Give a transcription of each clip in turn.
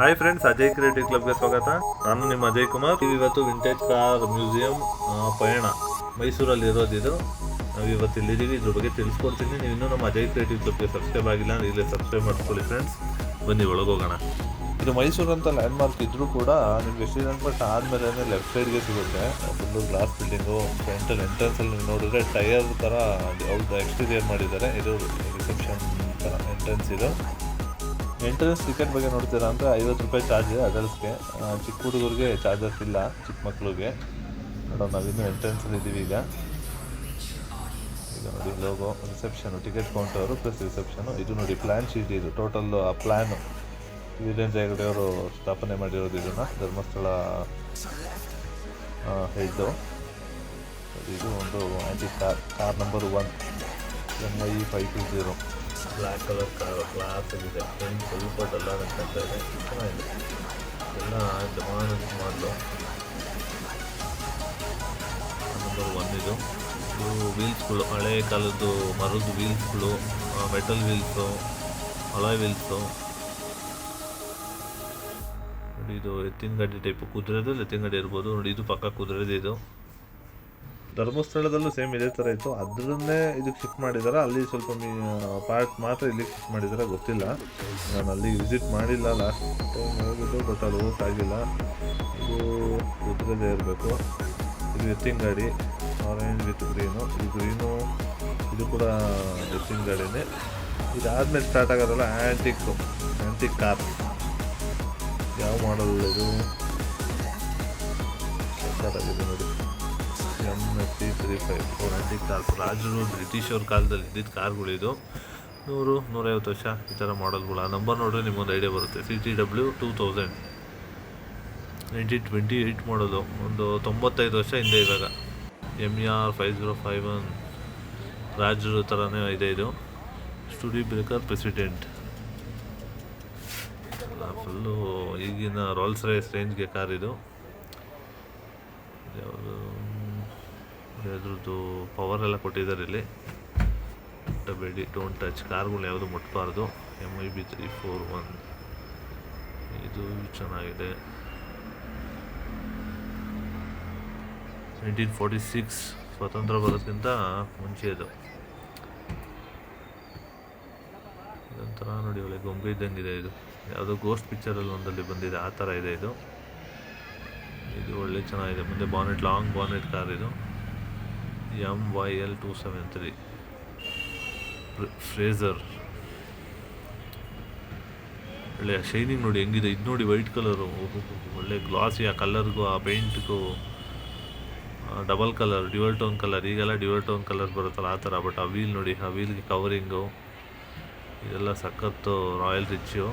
Hi friends, Ajay creative ಕ್ಲಬ್ಗೆ ಸ್ವಾಗತ. ನಾನು ನಿಮ್ಮ ಅಜಯ್ ಕುಮಾರ್. ಇವತ್ತು ವಿಂಟೇಜ್ ಕಾರ್ ಮ್ಯೂಸಿಯಂ ಪಯಣ ಮೈಸೂರಲ್ಲಿ ಇರೋದಿದು. ನಾವು ಇವತ್ತು ಇಲ್ಲಿದ್ದೀವಿ. ಇದ್ರ ಬಗ್ಗೆ ತಿಳಿಸ್ಕೊಡ್ತೀನಿ. ನೀವು ಇನ್ನೂ ನಮ್ಮ ಅಜಯ್ ಕ್ರಿಯೇಟಿವ್ ಕ್ಲಬ್ಗೆ ಸಬ್ಸ್ಕ್ರೈಬ್ ಆಗಿಲ್ಲ ಅಂದರೆ ಇಲ್ಲೇ ಸಬ್ಸ್ಕ್ರೈಬ್ ಮಾಡ್ಕೊಳ್ಳಿ ಫ್ರೆಂಡ್ಸ್. ಬನ್ನಿ ಒಳಗೋಗೋಣ. ಇದು ಮೈಸೂರು ಅಂತ ಲ್ಯಾಂಡ್ ಮಾರ್ಕ್ ಇದ್ರೂ ಕೂಡ ನಿಮಗೆ ಶ್ರೀರಂಗಪಟ್ಟಣ ಆದಮೇಲೆ ಲೆಫ್ಟ್ ಸೈಡ್ಗೆ ಸಿಗುತ್ತೆ. Full glass building. ಫ್ರಂಟಲ್ಲಿ ಎಂಟ್ರೆನ್ಸಲ್ಲಿ ನೀವು ನೋಡಿದ್ರೆ ಟೈರ್ ಥರ ಅವ್ರದ್ದು ಎಕ್ಸ್ಟೀರಿಯರ್ ಮಾಡಿದ್ದಾರೆ. ಇದು ರಿಸೆಪ್ಷನ್ ಥರ ಎಂಟ್ರೆನ್ಸ್ ಇದು. ಎಂಟ್ರೆನ್ಸ್ ಟಿಕೆಟ್ ಬಗ್ಗೆ ನೋಡ್ತೀರಾ ಅಂದರೆ 50 ರೂಪಾಯಿ ಚಾರ್ಜ್ ಅಡಲ್ಟ್ಸ್ಗೆ. ಚಿಕ್ಕ ಹುಡುಗರಿಗೆ ಚಾರ್ಜಸ್ ಇಲ್ಲ, ಚಿಕ್ಕ ಮಕ್ಕಳಿಗೆ. ನೋಡೋಣ, ನಾವಿನ್ನೂ ಎಂಟ್ರೆನ್ಸಲ್ಲಿ ಇದ್ದೀವಿ ಈಗ ನೋಡಿ logo. Reception, ticket counter plus reception. ಇದು ನೋಡಿ ಪ್ಲ್ಯಾನ್ ಶೀಟ್. ಇದು ಟೋಟಲ್ ಆ ಪ್ಲ್ಯಾನು ವೀರೇಂದ್ರ ಹೆಗ್ಗಡೆ ಅವರು ಸ್ಥಾಪನೆ ಮಾಡಿರೋದು. ಇದನ್ನು ಧರ್ಮಸ್ಥಳ ಹೆಡ್ಡು. ಇದು ಒಂದು ಆ್ಯಂಟಿ car number 1 MI520. Black colour car class ಆಗಿದೆ. ಫ್ರೆಂಡ್ ಸ್ವಲ್ಪ ಡಲ್ಲ ಅನ್ಕೊಂತ ಇದೆ. ಚೆನ್ನಾಗಿದೆ. ಎಲ್ಲ ಜಮಾನದ ಮಾಡಲು ನಂಬರ್ 1 ಇದು. ವೀಲ್ಸ್ಗಳು ಹಳೆ ಕಾಲದ್ದು ಮರದ ವೀಲ್ಸ್ಗಳು, ಮೆಟಲ್ ವೀಲ್ಸು, ಅಲಾಯ್ ವೀಲ್ಸು. ನೋಡಿ, ಇದು ಎತ್ತಿನ ಗಾಡಿ ಟೈಪು. ಕುದುರೆದು ಎತ್ತಿನ ಗಾಡಿ ಇರ್ಬೋದು ನೋಡಿ. ಇದು ಪಕ್ಕ ಕುದುರೆದು. ಇದು ಧರ್ಮಸ್ಥಳದಲ್ಲೂ ಸೇಮ್ ಇದೇ ಥರ ಇತ್ತು. ಅದರನ್ನೇ ಇದಕ್ಕೆ ಶಿಫ್ಟ್ ಮಾಡಿದ್ದಾರೆ. ಅಲ್ಲಿ ಸ್ವಲ್ಪ ಪಾರ್ಟ್ ಮಾತ್ರ ಇಲ್ಲಿಗೆ ಶಿಫ್ಟ್ ಮಾಡಿದ್ದಾರೆ. ಗೊತ್ತಿಲ್ಲ, ನಾನು ಅಲ್ಲಿಗೆ ವಿಸಿಟ್ ಮಾಡಿಲ್ಲ. ಲಾಸ್ಟ್ ಟೈಮ್ ಹೋಗಿದ್ದು, ಬಟ್ ಅಲ್ಲಿ ಹೋಗೋಕ್ಕಾಗಿಲ್ಲ. ಇದು ಕುದುರೆದೇ ಇರಬೇಕು. ಇದು ಎತ್ತಿನ ಗಾಡಿ, ಆರೆಂಜ್ ವಿತ್ ಗ್ರೀನು. ಇದು ಗ್ರೀನು. ಇದು ಕೂಡ ಎತ್ತಿನ ಗಾಡಿನೇ. ಇದಾದಮೇಲೆ ಸ್ಟಾರ್ಟ್ ಆಗೋದಲ್ಲ ಆ್ಯಂಟಿಕ್ ಕಾರ್. ಯಾವ ಮಾಡಲ್ ಇದು? ಸಕ್ಕತ್ತಾಗಿದೆ ನೋಡಿ. MSC35 antique cars. ರಾಜರು ಬ್ರಿಟಿಷವ್ರ ಕಾಲದಲ್ಲಿ ಇದ್ದಿದ್ದು ಕಾರ್ಗಳಿದು. 100-150 ವರ್ಷ ಈ ಥರ ಮಾಡಲ್ಗಳು. ಆ ನಂಬರ್ ನೋಡಿದ್ರೆ ನಿಮಗೊಂದು ಐಡಿಯಾ ಬರುತ್ತೆ. CTW 2000 1928 ಮಾಡೋದು. ಒಂದು 95 ವರ್ಷ ಹಿಂದೆ ಇವಾಗ. MER 5051 ರಾಜರು ಥರನೇ ಇದೆ ಇದು. ಸ್ಟುಡಿ ಬ್ರೇಕರ್ ಪ್ರೆಸಿಡೆಂಟ್. ಫುಲ್ಲು ಈಗಿನ ರೋಲ್ಸ್ ರೈಸ್ ರೇಂಜ್ಗೆ ಕಾರ್ ಇದು. ಅದ್ರದ್ದು ಪವರ್ ಎಲ್ಲ ಕೊಟ್ಟಿದ್ದಾರೆ ಇಲ್ಲಿ. ಮುಟ್ಟಬೇಡಿ, ಡೋಂಟ್ ಟಚ್. ಕಾರ್ಗಳು ಯಾವುದು ಮುಟ್ಟಬಾರ್ದು. MIB 341. ಇದು ಚೆನ್ನಾಗಿದೆ. 1946 ಸ್ವತಂತ್ರ ಬರೋದಕ್ಕಿಂತ ಮುಂಚೆ ಇದು. ಇದೊಂಥರ ನೋಡಿ, ಒಳ್ಳೆ ಗೊಂಬೆ ಇದ್ದಂಗಿದೆ. ಇದು ಯಾವುದೋ ಗೋಸ್ಟ್ ಪಿಕ್ಚರಲ್ಲಿ ಒಂದಲ್ಲಿ ಬಂದಿದೆ, ಆ ಥರ ಇದೆ ಇದು. ಇದು ಒಳ್ಳೆ ಚೆನ್ನಾಗಿದೆ. ಮುಂದೆ ಬಾನೆಟ್, ಲಾಂಗ್ ಬಾನೆಟ್ ಕಾರ್ ಇದು. MYL 273 Frazer. ಒಳ್ಳೆ ಶೈನಿಂಗ್ ನೋಡಿ ಹೆಂಗಿದೆ. ಇದು ನೋಡಿ ವೈಟ್ ಕಲರು, ಒಳ್ಳೆ ಗ್ಲಾಸಿ. ಆ ಕಲರ್ಗೂ ಆ ಪೇಂಟ್ಗೂ double colour, dual tone colour. ಈಗೆಲ್ಲ ಡ್ಯುಯಲ್ ಟೋನ್ ಕಲರ್ ಬರುತ್ತಲ್ಲ ಆ ಥರ. ಬಟ್ ಆ ವೀಲ್ ನೋಡಿ, ಆ ವೀಲ್ಗೆ ಕವರಿಂಗು ಇದೆಲ್ಲ ಸಖತ್ತು ರಾಯಲ್ ರಿಚ್ಚು.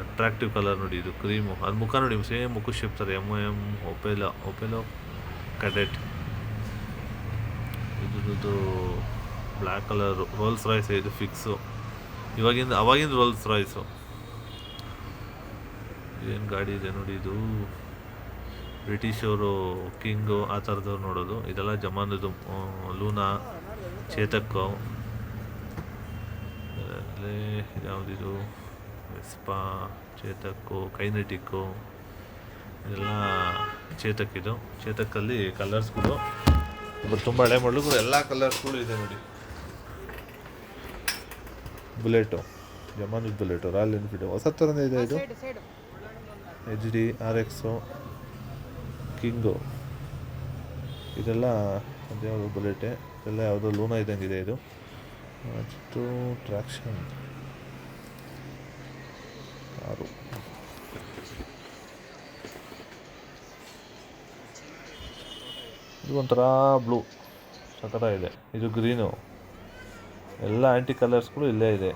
ಅಟ್ರಾಕ್ಟಿವ್ ಕಲರ್ ನೋಡಿ. ಇದು ಕ್ರೀಮು. ಅದು ಮುಖ ನೋಡಿ, ಸೇಮ್ ಮುಖ ಶೇಪ್ ಥರ. MOM ಒಪೆಲೋ ಕ್ಯಾಡೆಟ್. ಇದ್ರದ್ದು ಬ್ಲ್ಯಾಕ್ ಕಲರು. ರೋಲ್ಸ್ ರಾಯ್ಸ್ ಇದು ಫಿಕ್ಸು. ಅವಾಗಿಂದ ರೋಲ್ಸ್ ರಾಯ್ಸು. ಏನು ಗಾಡಿ ಇದೆ ನೋಡಿ. ಇದು ಬ್ರಿಟಿಷವರು, ಕಿಂಗು, ಆ ಥರದವ್ರು ನೋಡೋದು. ಇದೆಲ್ಲ ಜಮಾನದು. ಲೂನಾ, ಚೇತಕ್ಕು. ಯಾವುದಿದು? ವೆಸ್ಪಾ, ಚೇತಕ್ಕು, ಕೈನೆಟಿಕ್ಕು. ಇದೆಲ್ಲ ಚೇತಕ್ಕಿದು. ಚೇತಕ್ಕಲ್ಲಿ ಕಲರ್ಸ್ಗಳು ತುಂಬ ಹಳೆ ಮಾಡಲು ಎಲ್ಲ ಕಲರ್ಸ್ಗಳು ಇದೆ ನೋಡಿ. ಬುಲೆಟು, ಜಮಾನದ ಬುಲೆಟು, ರಾಯಲ್ ಎನ್ಫೀಲ್ಡು ಹೊಸ ಥರನೇ ಇದೆ ಇದು. HD, RX, king. ಇದೆಲ್ಲ ಅದ್ಯಾವುದು ಬುಲೆಟೆ. ಇದೆಲ್ಲ ಯಾವುದೋ ಲೂನಾ ಇದ್ದಂಗಿದೆ ಇದು. ಅಷ್ಟು ಟ್ರ್ಯಾಕ್ಷನ್ ಕಾರು. ಇದು ಒಂಥರ ಬ್ಲೂ, ಸಖತ್ತಾಗಿದೆ. ಇದು ಗ್ರೀನು. ಎಲ್ಲ ಆ್ಯಂಟಿ ಕಲರ್ಸ್ಗಳು ಇಲ್ಲೇ ಇದೆ.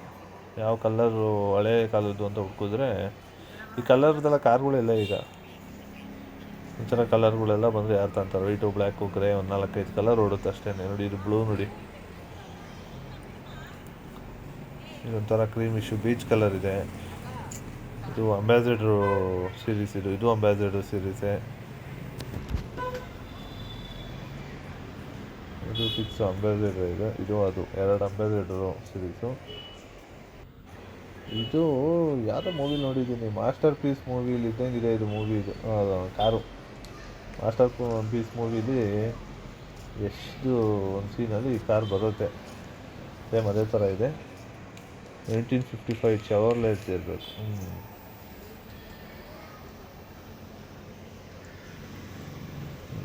ಯಾವ ಕಲರು ಹಳೆ ಕಾಲದ್ದು ಅಂತ ಹುಡ್ಕಿದ್ರೆ ಈ ಕಲರ್ದೆಲ್ಲ ಕಾರ್ಗಳೆಲ್ಲ ಈಗ ಈ ಥರ ಕಲರ್ಗಳೆಲ್ಲ ಬಂದರೆ ಯಾರು ತಂತಾರೆ? ವೈಟು, ಬ್ಲ್ಯಾಕು, ಗ್ರೇ, ಒಂದು 4-5 ಕಲರ್ ಓಡುತ್ತೆ ಅಷ್ಟೇ ನೋಡಿ. ಇದು ಬ್ಲೂ ನೋಡಿ. ಇದೊಂಥರ ಕ್ರೀಮಿಶು ಬೀಚ್ ಕಲರ್ ಇದೆ. ಇದು ಅಂಬಾಸಿಡರು ಸೀರೀಸ್. ಇದು ಅಂಬಾಸಿಡರ್ ಸೀರೀಸೇ. ಇದು ಫಿಕ್ಸ್ ಅಂಬಾಸಿಡರ್ ಇದೆ. ಇದು ಅದು 2 ಅಂಬಾಸಿಡರು ಸೀರೀಸು. ಇದು ಯಾವುದೋ ಮೂವಿ ನೋಡಿದ್ದೀನಿ, ಮಾಸ್ಟರ್ ಪೀಸ್ ಮೂವಿಲಿ ಇದ್ದಂಗಿದೆ ಇದು ಮೂವಿ. ಇದು ಕಾರು ಮಾಸ್ಟರ್ ಪೀಸ್ ಮೂವಿಲಿ ಎಷ್ಟು ಒಂದು ಸೀನಲ್ಲಿ ಈ ಕಾರ್ ಬರುತ್ತೆ. ಸೇಮ್ ಅದೇ ಥರ ಇದೆ. 1955 ಚೆವರ್ಲೆಟ್ ಇರಬೇಕು.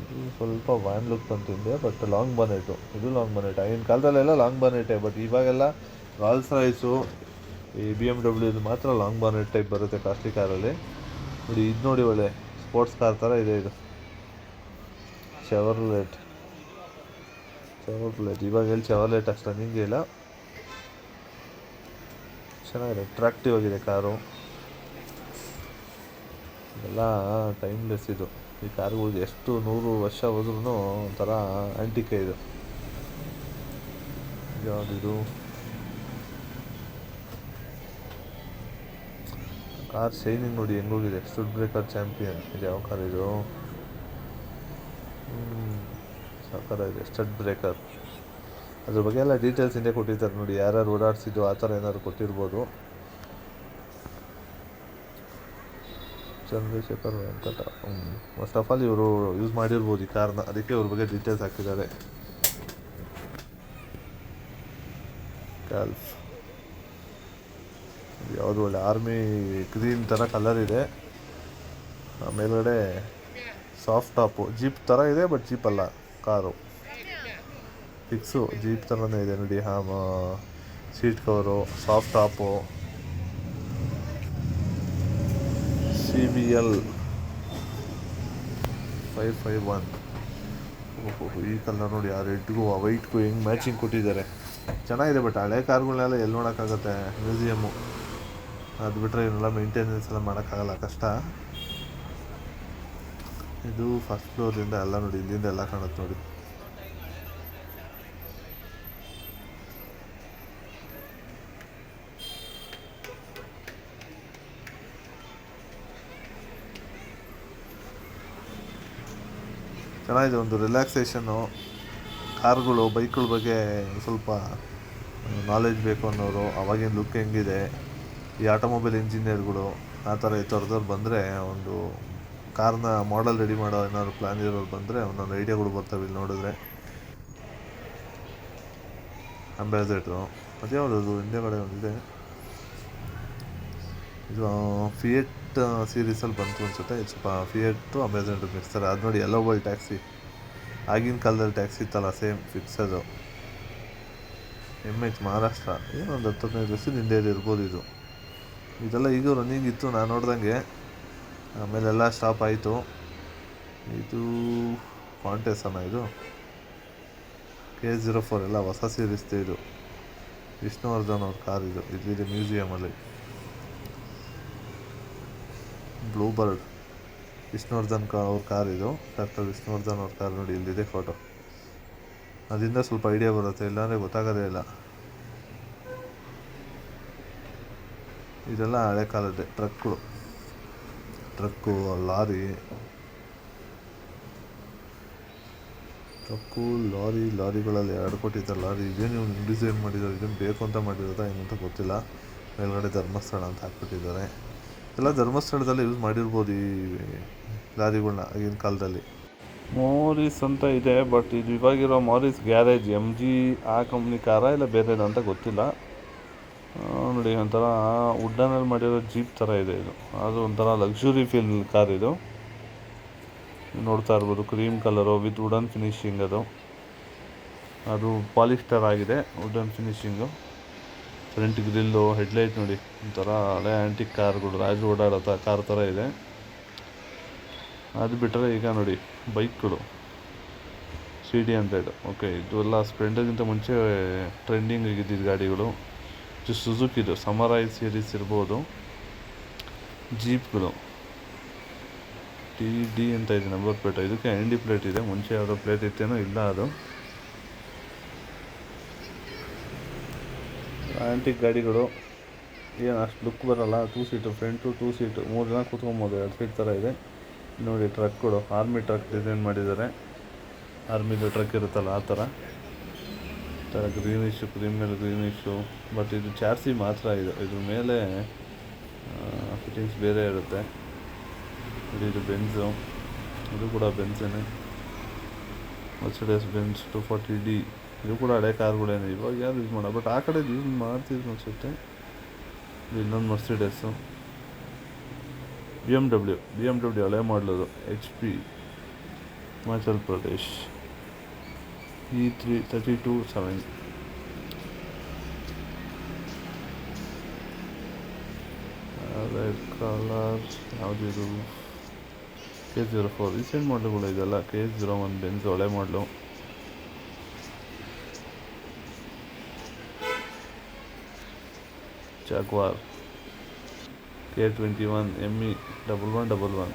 ಇದು ಸ್ವಲ್ಪ ವ್ಯಾನ್ ಲುಕ್ ಬಂತಿದೆ, ಬಟ್ ಲಾಂಗ್ ಬನೆಟು. ಇದು ಲಾಂಗ್ ಬನೆಟ್. ಆಗಿನ ಕಾಲದಲ್ಲೆಲ್ಲ ಲಾಂಗ್ ಬನೆಟೇ, ಬಟ್ ಇವಾಗೆಲ್ಲ ರಾಲ್ಸ್ ರಾಯ್ಸು, ಈ BMW ಇದು ಮಾತ್ರ ಲಾಂಗ್ ಬಾನೆಟ್ ಟೈಪ್ ಬರುತ್ತೆ ಕಾಸ್ಟ್ಲಿ ಕಾರಲ್ಲಿ. ನೋಡಿ ಇದು ನೋಡಿ, ಒಳ್ಳೆ ಸ್ಪೋರ್ಟ್ಸ್ ಕಾರ್ ಥರ ಇದೆ ಇದು. ಚೆವರ್ಲೆಟ್ ಇವಾಗ ಎಲ್ಲಿ ಚೆವರ್ಲೆಟ್ ಅಷ್ಟು ರನ್ನಿಂಗ್ ಇಲ್ಲ. ಚೆನ್ನಾಗಿದೆ, ಅಟ್ರಾಕ್ಟಿವ್ ಆಗಿದೆ ಕಾರು. ಇದೆಲ್ಲ ಟೈಮ್ಲೆಸ್ ಇದು. ಈ ಕಾರುಗಳು ಎಷ್ಟು 100 ವರ್ಷ ಹೋದ್ರೂ ಒಂಥರ ಆಂಟಿಕೆ ಇದು. ಯಾವುದಿದು ಕಾರ್ ಶೈನಿಂಗ್ ನೋಡಿ ಹೆಂಗೋಗಿದೆ. Speed breaker champion. ಇದು ಯಾವ ಕಾರ್ ಇದು? ಸಾಕಾಗಿದೆ. Stud breaker. ಅದ್ರ ಬಗ್ಗೆ ಎಲ್ಲ ಡೀಟೇಲ್ಸ್ ಹಿಂದೆ ಕೊಟ್ಟಿರ್ತಾರೆ ನೋಡಿ, ಯಾರ್ಯಾರು ಓಡಾಡಿಸಿದ್ದು ಆ ಥರ ಏನಾದ್ರು ಕೊಟ್ಟಿರ್ಬೋದು. Chandrashekar Venkata. First of all ಇವರು ಯೂಸ್ ಮಾಡಿರ್ಬೋದು ಈ ಕಾರ್ನ, ಅದಕ್ಕೆ ಇವ್ರ ಬಗ್ಗೆ ಡೀಟೇಲ್ಸ್ ಹಾಕಿದ್ದಾರೆ. ಕ್ಯಾಲ್ಫ್ ಯಾವುದು ಒಳ್ಳೆ ಆರ್ಮಿ ಗ್ರೀನ್ ಥರ ಕಲರ್ ಇದೆ. ಮೇಲ್ಗಡೆ ಸಾಫ್ಟ್ ಟಾಪು ಜೀಪ್ ಥರ ಇದೆ, ಬಟ್ ಜೀಪ್ ಅಲ್ಲ ಕಾರು. ಫಿಕ್ಸು ಜೀಪ್ ಥರನೇ ಇದೆ ನೋಡಿ. Seat cover, soft top, CBL 551. ಈ ಕಲರ್ ನೋಡಿ, ಆ ರೆಡ್ಗೂ ಆ ವೈಟ್ಗೂ ಹೆಂಗೆ ಮ್ಯಾಚಿಂಗ್ ಕೊಟ್ಟಿದ್ದಾರೆ. ಚೆನ್ನಾಗಿದೆ, ಬಟ್ ಹಳೆ ಕಾರ್ಗಳನ್ನೆಲ್ಲ ಎಲ್ಲಿ ನೋಡೋಕ್ಕಾಗತ್ತೆ, ಮ್ಯೂಸಿಯಮ್ಮು. ಅದು ಬಿಟ್ಟರೆ ಇವನ್ನೆಲ್ಲ ಮೇಂಟೆನೆನ್ಸ್ ಎಲ್ಲ ಮಾಡೋಕ್ಕಾಗಲ್ಲ, ಕಷ್ಟ. ಇದು ಫಸ್ಟ್ ಫ್ಲೋರಿಂದ ಎಲ್ಲ ನೋಡಿ, ಇಲ್ಲಿಂದ ಎಲ್ಲ ಕಾಣುತ್ತೆ ನೋಡಿ. ಚೆನ್ನಾಗಿದೆ, ಒಂದು ರಿಲ್ಯಾಕ್ಸೇಷನ್ನು. ಕಾರ್ಗಳು, ಬೈಕ್ಗಳ ಬಗ್ಗೆ ಸ್ವಲ್ಪ ನಾಲೆಜ್ ಬೇಕು ಅನ್ನೋರು, ಅವಾಗಿನ ಲುಕ್ ಹೆಂಗಿದೆ, ಈ ಆಟೋಮೊಬೈಲ್ ಇಂಜಿನಿಯರ್ಗಳು ಆ ಥರ ಈ ಥರದವ್ರು ಬಂದರೆ, ಒಂದು ಕಾರ್ನ ಮಾಡೆಲ್ ರೆಡಿ ಮಾಡೋ ಏನಾದ್ರು ಪ್ಲ್ಯಾನ್ ಇರೋರು ಬಂದರೆ ಒಂದೊಂದು ಐಡಿಯಾಗಳು ಬರ್ತವೆ ಇಲ್ಲಿ ನೋಡಿದ್ರೆ. ಅಂಬಾಸೆಡ್ರು ಅದೇ ಯಾವುದದು ಹಿಂದೆಗಡೆ ಒಂದಿದೆ, ಇದು ಫಿಯೆಟ್ ಸೀರೀಸಲ್ಲಿ ಬಂತು ಅನಿಸುತ್ತೆ. ಸ್ವಲ್ಪ ಫಿಯೆಟ್ಟು ಅಂಬಾಸೆಡರ್ ಮಿಕ್ಸ್ತಾರೆ. ಅದು ನೋಡಿ, ಯೆಲ್ಲೋ ವರ್ಲ್ಡ್ ಟ್ಯಾಕ್ಸಿ. ಆಗಿನ ಕಾಲದಲ್ಲಿ ಟ್ಯಾಕ್ಸಿ ಇತ್ತಲ್ಲ, ಸೇಮ್ ಫಿಕ್ಸ್ ಅದು. MH ಮಹಾರಾಷ್ಟ್ರ. ಏನೊಂದು 10-15 ವರ್ಷದ ಹಿಂದೆ ಇರ್ಬೋದು ಇದು. ಇದೆಲ್ಲ ಈಗ ರನ್ನಿಂಗ್ ಇತ್ತು ನಾನು ನೋಡ್ದಂಗೆ, ಆಮೇಲೆಲ್ಲ ಸ್ಟಾಪ್ ಆಯಿತು. ಇದು ಕಾಂಟೆಸನ, ಇದು K04 ಎಲ್ಲ ಹೊಸ ಸೀರೀಸ್ದು. ಇದು ವಿಷ್ಣುವರ್ಧನ್ ಅವ್ರ ಕಾರ್. ಇದು ಇಲ್ಲಿದೆ ಮ್ಯೂಸಿಯಮಲ್ಲಿ. ಬ್ಲೂ ಬರ್ಡ್ ವಿಷ್ಣುವರ್ಧನ್ ಅವ್ರ ಕಾರ್ ಇದು. ಡಾಕ್ಟರ್ ವಿಷ್ಣುವರ್ಧನ್ ಅವ್ರ ಕಾರ್ ನೋಡಿ, ಇಲ್ಲಿದೆ ಫೋಟೋ. ಅದರಿಂದ ಸ್ವಲ್ಪ ಐಡಿಯಾ ಬರುತ್ತೆ, ಇಲ್ಲಾಂದರೆ ಗೊತ್ತಾಗೋದೇ ಇಲ್ಲ. ಇದೆಲ್ಲ ಹಳೆ ಕಾಲದ್ದೇ ಟ್ರಕ್ಕು, ಲಾರಿಗಳಲ್ಲಿ ಎರಡು ಕೊಟ್ಟಿದ್ದಾರೆ. ಲಾರಿ ಇದೇನು ಇವ್ನು ಡಿಸೈನ್ ಮಾಡಿದ್ದಾರೆ, ಇದನ್ನು ಬೇಕು ಅಂತ ಮಾಡಿರೋದಾ ಏನಂತ ಗೊತ್ತಿಲ್ಲ. ಮೇಲ್ಗಡೆ ಧರ್ಮಸ್ಥಳ ಅಂತ ಹಾಕ್ಬಿಟ್ಟಿದ್ದಾರೆ. ಎಲ್ಲ ಧರ್ಮಸ್ಥಳದಲ್ಲಿ ಯೂಸ್ ಮಾಡಿರ್ಬೋದು ಈ ಲಾರಿಗಳನ್ನ ಆಗಿನ ಕಾಲದಲ್ಲಿ. ಮೋರಿಸ್ ಅಂತ ಇದೆ, ಬಟ್ ಇದು ಇವಾಗಿರೋ ಮೋರಿಸ್ ಗ್ಯಾರೇಜ್. MG ಆ ಕಂಪ್ನಿ ಕಾರ ಇಲ್ಲ ಬೇರೆದು ಅಂತ ಗೊತ್ತಿಲ್ಲ. ನೋಡಿ, ಒಂಥರ ವುಡ್ಡನಲ್ಲಿ ಮಾಡಿರೋ ಜೀಪ್ ಥರ ಇದೆ ಇದು. ಅದು ಒಂಥರ ಲಕ್ಸುರಿ ಫೀಲ್ ಕಾರ್ ಇದು. ನೋಡ್ತಾ ಇರ್ಬೋದು, cream colour with wooden finishing. ಅದು ಪಾಲಿಸ್ಟರ್ ಆಗಿದೆ, ವುಡನ್ ಫಿನಿಶಿಂಗು. ಫ್ರಂಟ್ ಗ್ರಿಲ್ಲು, ಹೆಡ್ಲೈಟ್ ನೋಡಿ, ಒಂಥರ ಹಳೆ ಆ್ಯಂಟಿಕ್ ಕಾರ್ಗಳು, ರಾಜರು ಓಡಾಡೋ ಕಾರ್ ಥರ ಇದೆ. ಅದು ಬಿಟ್ಟರೆ ಈಗ ನೋಡಿ ಬೈಕ್ಗಳು, CD 100. ಓಕೆ, ಇದೆಲ್ಲ ಸ್ಪ್ಲೆಂಡರ್ಗಿಂತ ಮುಂಚೆ ಟ್ರೆಂಡಿಂಗ್ ಆಗಿದ್ದಿದ್ದು ಗಾಡಿಗಳು. ಇದು ಸುಜುಕಿದು ಸಮರೈ ಸೀರೀಸ್ ಇರ್ಬೋದು. ಜೀಪ್ಗಳು TD ಅಂತ ಇದೆ ನಂಬರ್ ಪ್ಲೇಟ್. ಇದಕ್ಕೆ ND ಪ್ಲೇಟ್ ಇದೆ, ಮುಂಚೆ ಯಾವುದೋ ಪ್ಲೇಟ್ ಇತ್ತೇನೋ ಇಲ್ಲ. ಅದು ಆ್ಯಂಟಿಕ್ ಗಾಡಿಗಳು, ಏನು ಅಷ್ಟು ಲುಕ್ ಬರೋಲ್ಲ. 2 ಸೀಟು ಫ್ರಂಟು, 2 ಸೀಟು, 3 ಜನ ಕೂತ್ಕೊಬೋದು. 2 ಸೀಟ್ ಥರ ಇದೆ ನೋಡಿ. ಟ್ರಕ್ಗಳು, ಆರ್ಮಿ ಟ್ರಕ್ ಡಿಸೈನ್ ಮಾಡಿದ್ದಾರೆ. ಆರ್ಮಿದು ಟ್ರಕ್ ಇರುತ್ತಲ್ಲ ಆ ಥರ. ಥರ ಗ್ರೀನಿಶು, ಕ್ರಿಮಿನಲ್ ಗ್ರೀನಿಶು. ಬಟ್ ಇದು ಚಾರ್ಸಿ ಮಾತ್ರ. ಇದ್ರ ಮೇಲೆ ಫಿಟ್ಟಿಂಗ್ಸ್ ಬೇರೆ ಇರುತ್ತೆ. ಇದು ಬೆನ್ಸು, ಇದು ಕೂಡ ಬೆನ್ಸೇನೆ. Mercedes Benz 240D. ಇದು ಕೂಡ ಹಳೆ ಕಾರ್ಗಳೇನೆ, ಇವಾಗ ಯಾರು ಯೂಸ್ ಮಾಡೋ. ಬಟ್ ಆ ಕಡೆ ಯೂಸ್ ಮಾಡ್ತಿದ್ರು ಅನಿಸುತ್ತೆ. ಇನ್ನೊಂದು ಮರ್ಸಿಡೀಸು. ಬಿ ಎಮ್ ಡಬ್ಲ್ಯೂ ಹಳೆ ಮಾಡಲದು. HP Himachal Pradesh E332-7. Red colour ಯಾವುದಿದು? K04 ರೀಸೆಂಟ್ ಮಾಡಲ್ಗಳು ಇದೆಲ್ಲ. K01 ಬೆನ್ಸ್ ಹಳೆ ಮಾಡಲು. Jaguar K21 ME 1111.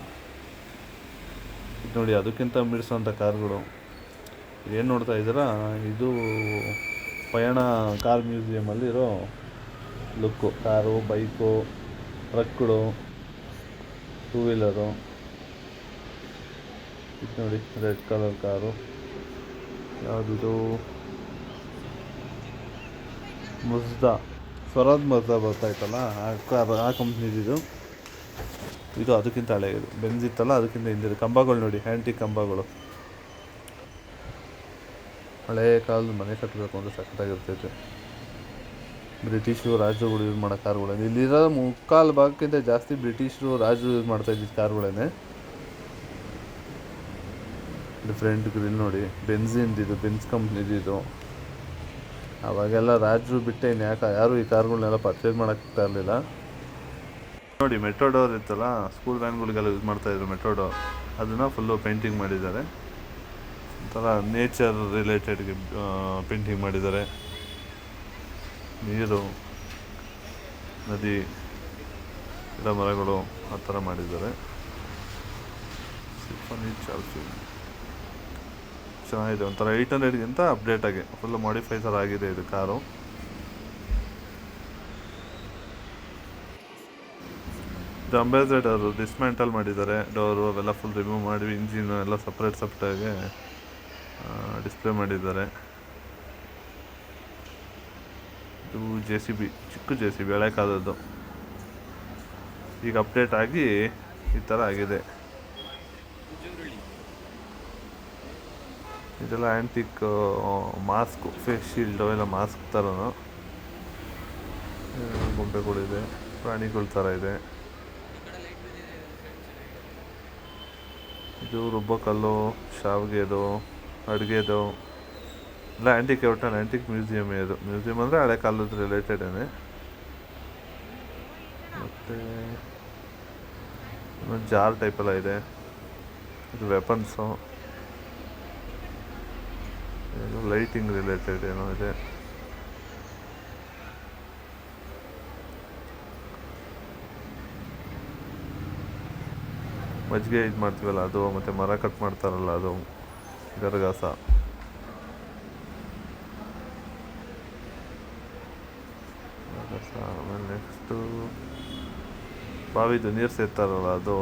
ಇದು ನೋಡಿ, ಅದಕ್ಕಿಂತ ಮಿಡ್ಸೋಂಥ ಕಾರ್ಗಳು. ಏನು ನೋಡ್ತಾ ಇದ್ದೀರಾ, ಇದು ಪಯಣ ಕಾರ್ ಮ್ಯೂಸಿಯಮಲ್ಲಿರೋ ಲುಕ್ಕು. ಕಾರು, ಬೈಕು, ಟ್ರಕ್ಗಳು, ಟೂ ವೀಲರು. ಇದು ನೋಡಿ, ರೆಡ್ ಕಲರ್ ಕಾರು. ಯಾವುದಿದು? ಮಜ್ದಾ, ಸ್ವರಾಜ್ ಮಜ್ದಾ ಬರ್ತಾಯಿತ್ತಲ್ಲ, ಆ ಕಂಪ್ನಿದಿದು. ಇದು ಅದಕ್ಕಿಂತ ಹಳೆಯದು. ಬೆನ್ಸ್ ಇತ್ತಲ್ಲ, ಅದಕ್ಕಿಂತ ಹಿಂದಿದೆ. ಕಂಬಗಳು ನೋಡಿ, ಆ್ಯಂಟಿಕ್ ಕಂಬಗಳು. ಹಳೇ ಕಾಲದ ಮನೆ ಕಟ್ಟಬೇಕು ಅಂದರೆ ಸಖತ್ತಾಗಿರ್ತೈತೆ. ಬ್ರಿಟಿಷರು, ರಾಜರುಗಳು ಯೂಸ್ ಮಾಡೋ ಕಾರ್ಗಳೇನೆ. ಇಲ್ಲಿರೋ ಮುಕ್ಕಾಲು ಭಾಗಕ್ಕಿಂತ ಜಾಸ್ತಿ ಬ್ರಿಟಿಷರು, ರಾಜರು ಯೂಸ್ ಮಾಡ್ತಾಯಿದ್ದ ಕಾರ್ಗಳೇನೆ. ಫ್ರಂಟ್ ಗ್ರಿಲ್ ನೋಡಿ, ಬೆನ್ಸಿಂದಿದು, ಬೆನ್ಸ್ ಕಂಪ್ನಿದಿದು. ಅವಾಗೆಲ್ಲ ರಾಜರು ಬಿಟ್ಟೆ ಯಾರು ಈ ಕಾರ್ಗಳನ್ನೆಲ್ಲ ಪರ್ಚೇಸ್ ಮಾಡೋಕ್ಕಾಗ್ತಾ ಇರಲಿಲ್ಲ. ನೋಡಿ, ಮೆಟ್ರೋ ಡೋರ್ ಇತ್ತಲ್ಲ, ಸ್ಕೂಲ್ ವ್ಯಾನ್ಗಳಿಗೆಲ್ಲ ಯೂಸ್ ಮಾಡ್ತಾಯಿದ್ರು ಮೆಟ್ರೋ ಡೋರ್. ಅದನ್ನು ಫುಲ್ಲು ಪೇಂಟಿಂಗ್ ಮಾಡಿದ್ದಾರೆ. ಒಂಥರ ನೇಚರ್ ರಿಲೇಟೆಡ್ಗೆ ಪೇಂಟಿಂಗ್ ಮಾಡಿದ್ದಾರೆ. ನೀರು, ನದಿ, ಗಿಡ ಮರಗಳು ಆ ಥರ ಮಾಡಿದ್ದಾರೆ. ಚೆನ್ನಾಗಿದೆ. ಒಂಥರ 800ಗಿಂತ ಅಪ್ಡೇಟ್ ಆಗಿ ಫುಲ್ಲು ಮಾಡಿಫೈ ಆಗಿದೆ ಇದು ಕಾರು. ಇದು ಅಂಬಾಸಡರ್ ಡಿಸ್ಮ್ಯಾಂಟಲ್ ಮಾಡಿದ್ದಾರೆ. ಡೋರು ಅವೆಲ್ಲ ಫುಲ್ ರಿಮೂವ್ ಮಾಡಿ, ಇಂಜಿನ್ ಎಲ್ಲ ಸಪ್ರೇಟಾಗಿ ಡಿಸ್ಪ್ಲೇ ಮಾಡಿದ್ದಾರೆ. ಇದು JCB, ಚಿಕ್ಕ JCB, ಹಳೆ ಕಾಲದ್ದು. ಈಗ ಅಪ್ಡೇಟ್ ಆಗಿ ಈ ಥರ ಆಗಿದೆ. ಇದೆಲ್ಲ ಆ್ಯಂಟಿಕ್ ಮಾಸ್ಕು, ಫೇಸ್ ಶೀಲ್ಡು ಎಲ್ಲ ಮಾಸ್ಕ್ ಥರನೂ. ಗೊಂಬೆಗಳಿದೆ, ಪ್ರಾಣಿಗಳ ಥರ ಇದೆ. ಇದು ರುಬ್ಬಕಲ್ಲು, ಶಾವಿಗೆದು, ಅಡುಗೆದು ಎಲ್ಲ ಆ್ಯಂಟಿಕ್. ಒಟ್ಟಲ್ಲಿ ಆ್ಯಂಟಿಕ್ ಮ್ಯೂಸಿಯಮ್. ಇದು ಮ್ಯೂಸಿಯಮ್ ಅಂದರೆ ಹಳೆ ಕಾಲದ ರಿಲೇಟೆಡೇ. ಮತ್ತು ಜಾರ್ ಟೈಪೆಲ್ಲ ಇದೆ. ಇದು ವೆಪನ್ಸು, ಏನೋ ಲೈಟಿಂಗ್ ರಿಲೇಟೆಡ್ ಏನೋ ಇದೆ. ಮಜ್ಜಿಗೆ ಇದು ಮಾಡ್ತೀವಲ್ಲ ಅದು, ಮತ್ತು ಮರ ಕಟ್ ಮಾಡ್ತಾರಲ್ಲ ಅದು, ಗರಗಾಸ. ಆಮೇಲೆ ನೆಕ್ಸ್ಟು ಬಾವಿದು ನೀರು ಸೇರ್ತಾರಲ್ಲ ಅದು.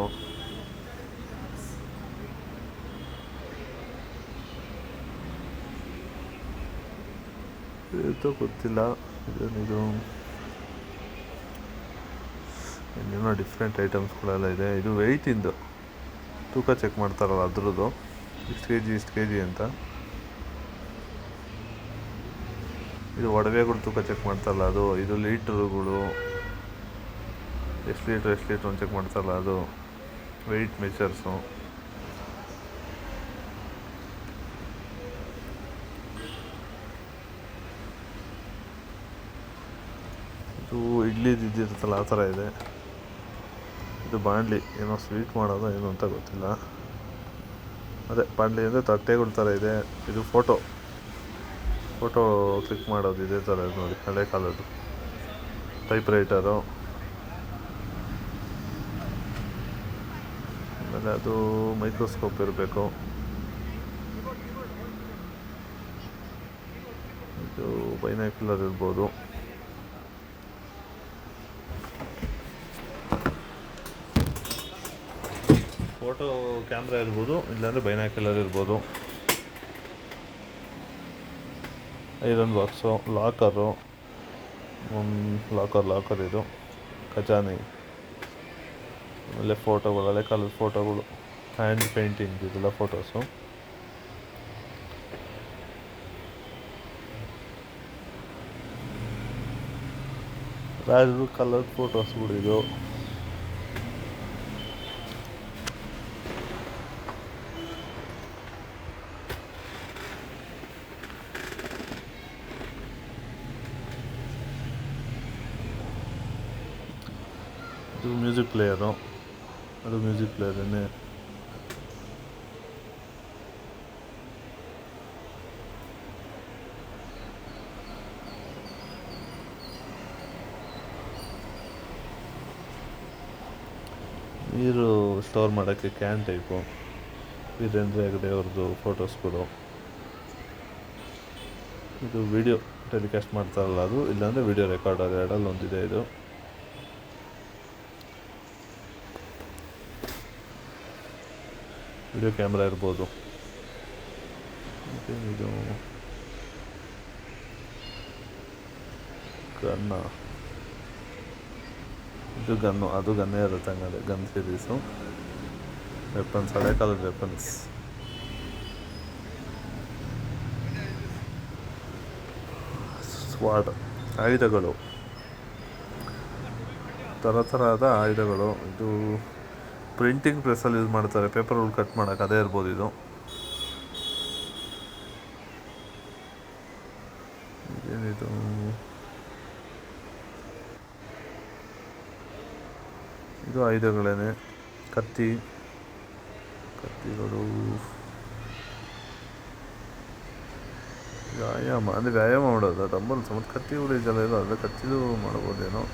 ಇದು ಗೊತ್ತಿಲ್ಲ. ಇದು ಇನ್ನೇನೋ ಡಿಫ್ರೆಂಟ್ ಐಟಮ್ಸ್ಗಳೆಲ್ಲ ಇದೆ. ಇದು ವೆಯ್ಟಿಂದು ತೂಕ ಚೆಕ್ ಮಾಡ್ತಾರಲ್ಲ ಅದ್ರದ್ದು, ಇಷ್ಟು ಕೆ ಜಿ ಅಂತ. ಇದು ಒಡವೆಗಳು ತೂಕ ಚೆಕ್ ಮಾಡ್ತಾರಲ್ಲ ಅದು. ಇದು ಲೀಟ್ರುಗಳು, ಎಷ್ಟು ಲೀಟ್ರ್ ಅಂತ ಚೆಕ್ ಮಾಡ್ತಾರಲ್ಲ ಅದು, ವೆಯ್ಟ್ ಮೆಷರ್ಸು. ಇದು ಇಡ್ಲಿ ಇದ್ದಿರುತ್ತಲ್ಲ ಆ ಥರ ಇದೆ. ಇದು ಬಾಣಲಿ, ಏನೋ ಸ್ವೀಟ್ ಮಾಡೋದು ಏನು ಅಂತ ಗೊತ್ತಿಲ್ಲ. ಅದೇ ಬಾಣಲಿ ಅಂದರೆ ತಟ್ಟೆಗಳ ಥರ ಇದೆ. ಇದು ಫೋಟೋ ಕ್ಲಿಕ್ ಮಾಡೋದು ಇದೇ ಥರ ಇದೆ ನೋಡಿ, ಹಳೆ ಕಾಲದ್ದು. Type writer. ಆಮೇಲೆ ಅದು ಮೈಕ್ರೋಸ್ಕೋಪ್ ಇರಬೇಕು. ಇದು ಬೈನಾಕ್ಯುಲರ್ ಇರ್ಬೋದು. ಫೋಟೋ ಕ್ಯಾಮ್ರಾ ಇರ್ಬೋದು, ಇಲ್ಲಾಂದರೆ ಬೈನಾಕ್ಯುಲರ್ ಇರ್ಬೋದು. ಐರನ್ ಬಾಕ್ಸು, ಲಾಕರು, ಒಂದು ಲಾಕರ್ ಇದು ಖಜಾನೆ, ಆಮೇಲೆ ಫೋಟೋಗಳು, ಹಳೆ ಕಾಲದ ಫೋಟೋಗಳು, ಹ್ಯಾಂಡ್ ಪೇಂಟಿಂಗ್ ಇದೆಲ್ಲ ಫೋಟೋಸು. ರಾಜರು ಕಲರ್ ಫೋಟೋಸ್ಗಳು ಇದು. ಇದು ಮ್ಯೂಸಿಕ್ ಪ್ಲೇಯರು, ಅದು ಮ್ಯೂಸಿಕ್ ಪ್ಲೇಯರೇ. ನೀರು ಸ್ಟೋರ್ ಮಾಡೋಕ್ಕೆ ಕ್ಯಾನ್ ಟೈಪು, ವೀರೇಂದ್ರ ಹೆಗ್ಗಡೆ ಅವ್ರದ್ದು ಫೋಟೋಸ್ಗಳು. ಇದು ವಿಡಿಯೋ ಟೆಲಿಕಾಸ್ಟ್ ಮಾಡ್ತಾರಲ್ಲ ಅದು, ಇಲ್ಲಾಂದರೆ ವಿಡಿಯೋ ರೆಕಾರ್ಡರ್, ಎರಡಲ್ಲಿ ಒಂದಿದೆ ಇದು. ವಿಡಿಯೋ ಕ್ಯಾಮ್ರಾ ಇರ್ಬೋದು. ಇದು ಗನ್ನ, ಇದು ಗನ್ನು, ಅದು ಗನ್ನೇ ಇರುತ್ತೆ ಹಂಗಾದ್ರೆ, ಗನ್ ಸೀರೀಸು. ವೆಪನ್ಸ್, ಹಳೆ ಕಾಲದ ವೆಪನ್ಸ್. ಸ್ವಾಡ್, ಆಯುಧಗಳು, ಥರದ ಆಯುಧಗಳು. ಇದು ಪ್ರಿಂಟಿಂಗ್ ಪ್ರೆಸ್ಸಲ್ಲಿ ಯೂಸ್ ಮಾಡ್ತಾರೆ, ಪೇಪರ್ಗಳು ಕಟ್ ಮಾಡೋಕೆ, ಅದೇ ಇರ್ಬೋದು ಇದು. ಏನಿದು, ಇದು ಆಯುಧಗಳೇ. ಕತ್ತಿಗಳು, ವ್ಯಾಯಾಮ ಅಂದರೆ ವ್ಯಾಯಾಮ ಮಾಡೋದು, ಡಂಬಲ್ಸ್ ಮತ್ತು ಕತ್ತಿಗಳು ಇದೆಲ್ಲ ಇಲ್ಲ, ಅಂದರೆ ಕತ್ತಿದು ಮಾಡ್ಬೋದೇನೋ.